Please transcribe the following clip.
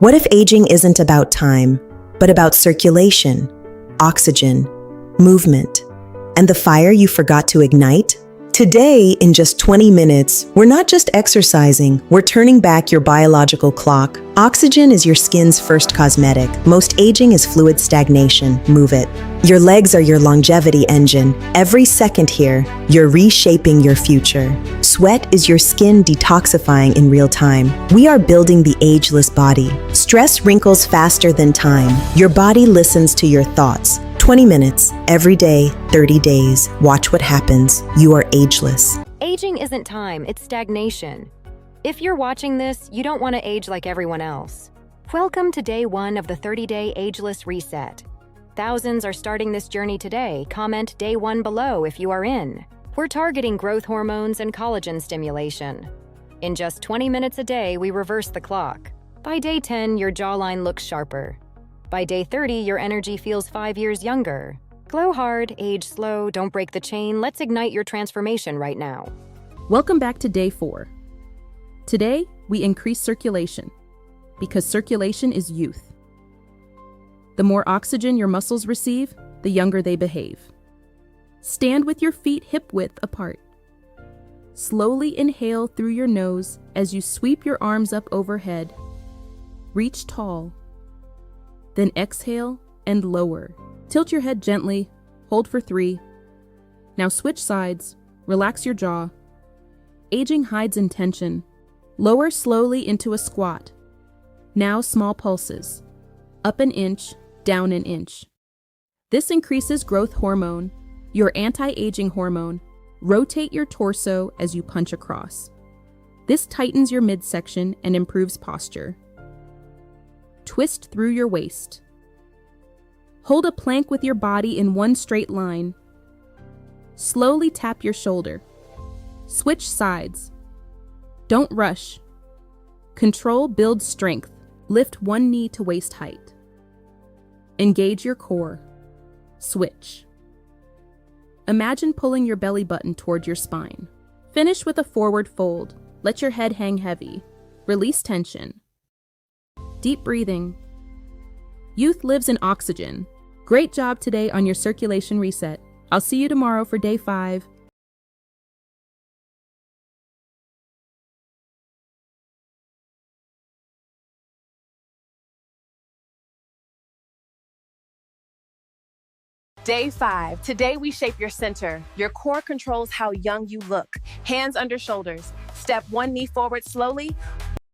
What if aging isn't about time, but about circulation, oxygen, movement, and the fire you forgot to ignite? Today, in just 20 minutes, we're not just exercising, we're turning back your biological clock. Oxygen is your skin's first cosmetic. Most aging is fluid stagnation. Move it. Your legs are your longevity engine. Every second here, you're reshaping your future. Sweat is your skin detoxifying in real time. We are building the ageless body. Stress wrinkles faster than time. Your body listens to your thoughts. 20 minutes, every day, 30 days. Watch what happens. You are ageless. Aging isn't time, it's stagnation. If you're watching this, you don't want to age like everyone else. Welcome to day 1 of the 30-day ageless reset. Thousands are starting this journey today. Comment day 1 below if you are in. We're targeting growth hormones and collagen stimulation. In just 20 minutes a day, we reverse the clock. By day 10, your jawline looks sharper. By day 30, your energy feels 5 years younger. Glow hard, age slow, don't break the chain. Let's ignite your transformation right now. Welcome back to day 4. Today, we increase circulation, because circulation is youth. The more oxygen your muscles receive, the younger they behave. Stand with your feet hip-width apart. Slowly inhale through your nose as you sweep your arms up overhead. Reach tall. Then exhale and lower. Tilt your head gently, hold for 3. Now switch sides, relax your jaw. Aging hides in tension. Lower slowly into a squat. Now small pulses. Up an inch, down an inch. This increases growth hormone, your anti-aging hormone. Rotate your torso as you punch across. This tightens your midsection and improves posture. Twist through your waist. Hold a plank with your body in one straight line. Slowly tap your shoulder. Switch sides. Don't rush. Control builds strength. Lift one knee to waist height. Engage your core. Switch. Imagine pulling your belly button toward your spine. Finish with a forward fold. Let your head hang heavy. Release tension. Deep breathing. Youth lives in oxygen. Great job today on your circulation reset. I'll see you tomorrow for day 5. Day 5. Today we shape your center. Your core controls how young you look. Hands under shoulders. Step one knee forward slowly.